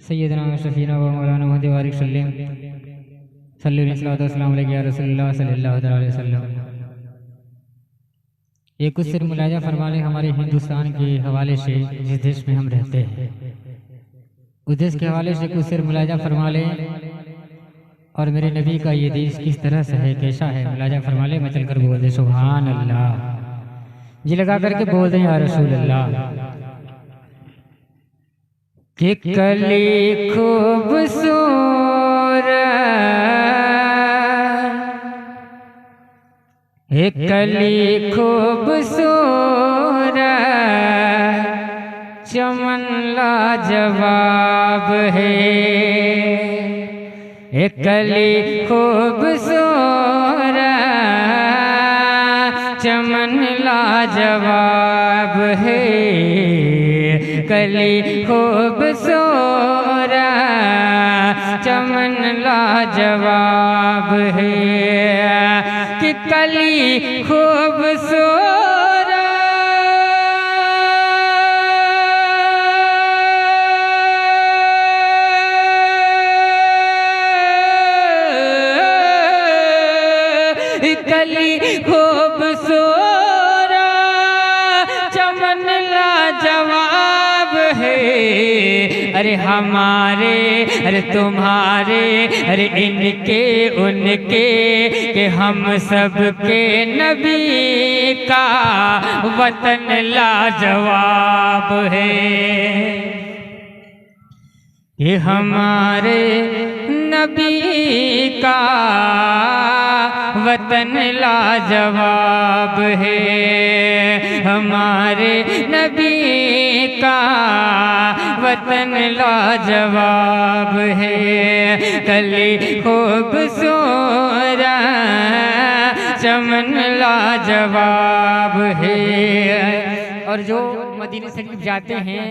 सैयदना शफीना व मौलाना मुहम्मद वारिक सल्लल्लाहु अलैहि या रसूलुल्लाह सल्लल्लाहु अलैहि वसल्लम। ये कुछ सिर्फ मुलाजा फरमा लें हमारे हिंदुस्तान के हवाले से, जिस देश में हम रहते हैं उस देश के हवाले से कुछ सिर्फ मुलाजा फरमा लें, और मेरे नबी का ये देश किस तरह से है, कैसा है, मुलाजा फरमा लें। मैं चलकर बोल दे सुभान अल्लाह जी लगा करके बोल दें या रसूल अल्लाह। कि कली खूबसूरत, एक कली खूबसूरत, चमन लाजवाब है। एक कली खूबसूरत, चमन लाजवाब है। कली खूबसूरत, चमन लाजवाब है। कि कली खूबसूरत, कली खूबसूरत, चमन लाजवाब है। अरे हमारे, अरे तुम्हारे, अरे इनके उनके, के हम सब के नबी का वतन लाजवाब है। ये हमारे नबी का वतन लाजवाब है। हमारे नबी का वतन लाजवाब है। कली खूबसूरत, चमन लाजवाब है। और जो मदीने शरीफ जाते हैं,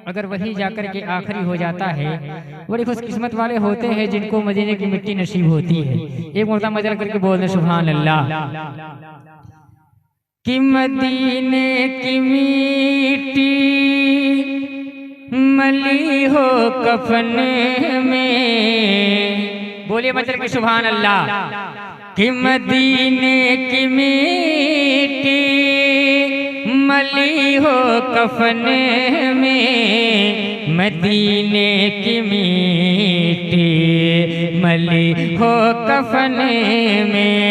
अगर वही जाकर के आखिरी हो जाता है, बड़ी खुशकिस्मत वाले होते हैं जिनको मदीने की मिट्टी नसीब होती है। एक मरतबा मजा करके बोल दे सुभान अल्लाह। कि मदीने की मिट्टी मली हो कफन में, बोलिए मजा करके सुभान अल्लाह। कि मदीने की मिट्टी मली हो कफन में, मदीने की मिट्टी मली हो कफन में।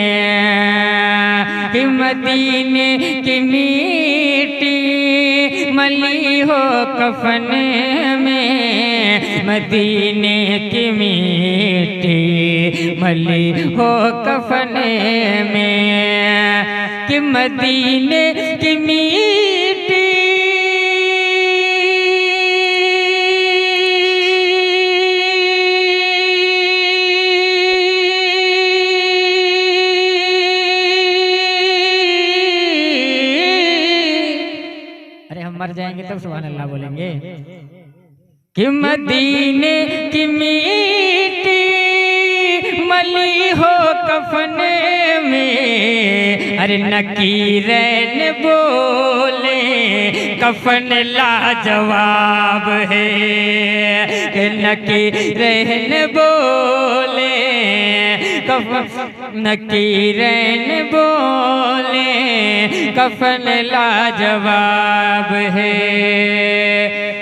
कि मदीने की मिट्टी मली हो कफन में, मदीने की मिट्टी मली हो कफन में। कि मदीने की मिट्टी अरे हम मर जाएंगे तब सुभान अल्लाह बोलेंगे। कि मदीने की मिट्टी मली हो कफन में, अरे नकीरैन बोले कफन लाजवाब है। कि नकीरैन बोले नकीरैन बोले कफन लाजवाब है।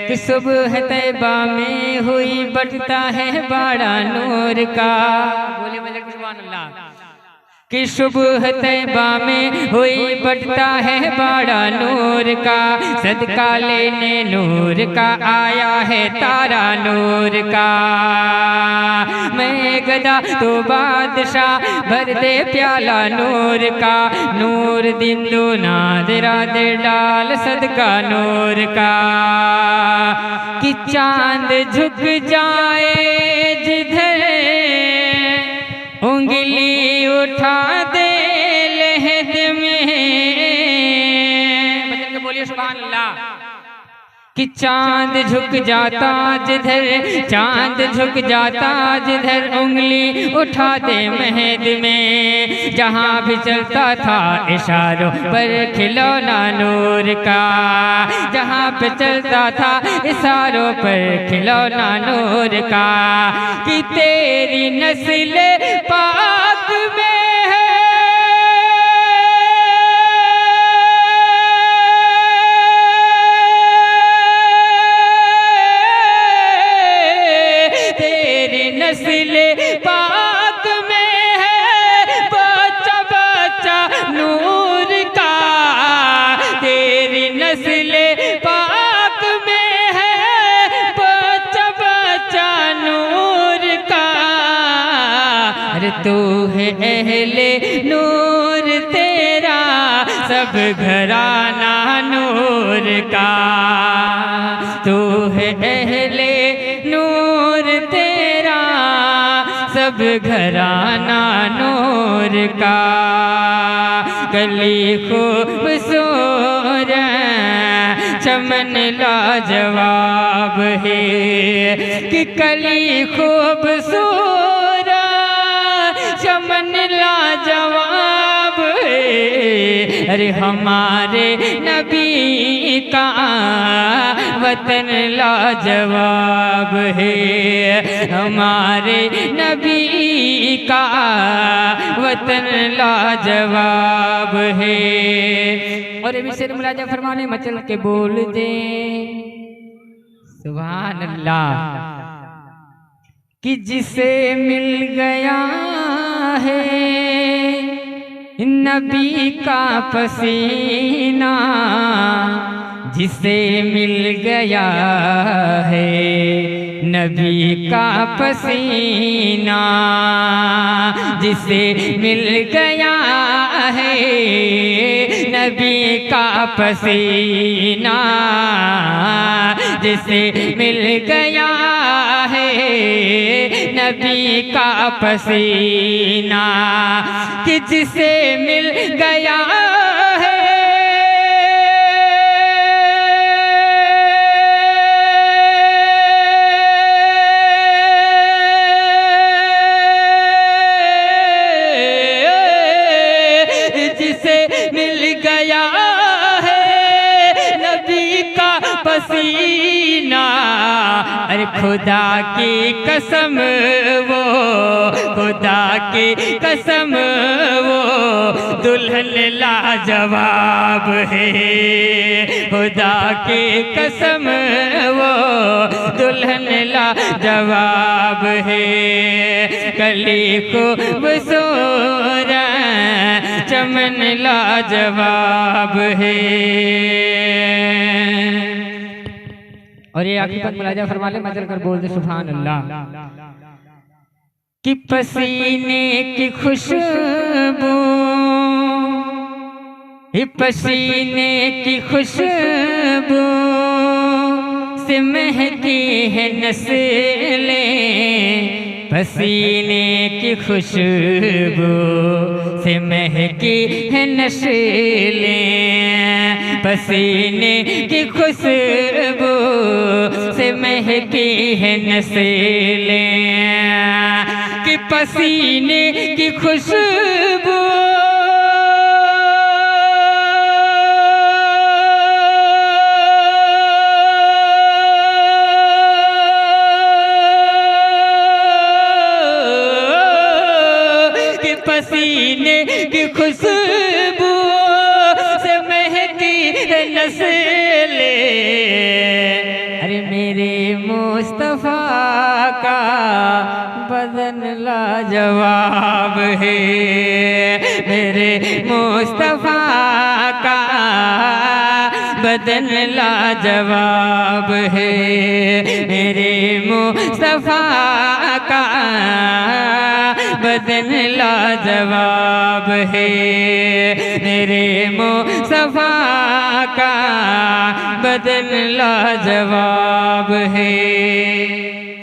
कि सुबह तैबा में हुई बढ़ता है बाड़ा नूर का, बोले मजे सुभान अल्लाह। कि सुबह तैबा में हुई बढ़ता है बाड़ा नूर का, सदका लेने नूर का आया है तारा नूर का। मैं गदा तो बादशाह भर दे प्याला नूर का, नूर दिन दो नादरा दे डाल सदका नूर का। कि चांद झुक जाए जिधर उंगली उठा दे लहद में, बचन के बोलिए सुभान अल्लाह। कि चांद झुक जाता जिधर, चांद झुक जाता जिधर, उंगली उठा दे महद में। जहाँ भी चलता था इशारों पर खिलौना नूर का, जहाँ पे चलता था इशारों पर खिलौना नूर का। कि तेरी नस्ल पाक में नस्ल पाक में है बच्चा बच्चा नूर का। तेरी नस्ल पाक में है बच्चा बच्चा नूर का। अरे तू है अहले नूर, तेरा सब घराना नूर का। तू है अहले नूर, तेरा सब घराना नूर का। कली खूबसूरत चमन लाजवाब है, कि कली खूबसूरत चमन लाजवाब है। अरे हमारे नबी का वतन लाजवाब है, हमारे नबी का वतन लाजवाब है। और अभी शेर मुलाजा फरमाने मचल के बोल दे सुभान अल्लाह। कि जिसे मिल गया है नबी का पसीना, जिसे मिल गया है नबी का पसीना, जिसे मिल गया है नबी का पसीना, जिसे मिल गया है नबी का पसीना। कि जिसे मिल गया है पसीना। अरे खुदा की कसम वो, खुदा की कसम वो दुल्हन लाजवाब है। खुदा की कसम वो दुल्हन लाजवाब है। कली खूबसूरत चमन लाजवाब है। और ये आखिर पर मुलाजा फरमा ले, मचल कर बोल दे सुभान अल्लाह। कि पसीने की खुशबू, पसीने की खुशबू से महकी है नस्लें, पसीने की खुशबू से महकी है नस्लें, पसीने की खुशबू से महकी है नस्लें। कि पसीने की खुशबू पसीने की खुशबू से महकी है नस्लें। अरे मेरे मुस्तफा का बदन लाजवाब है, मेरे मुस्तफा का बदन लाजवाब है, मेरे मुस्तफा का बदन लाजवाब है, मेरे मुस्तफा का बदन लाजवाब है।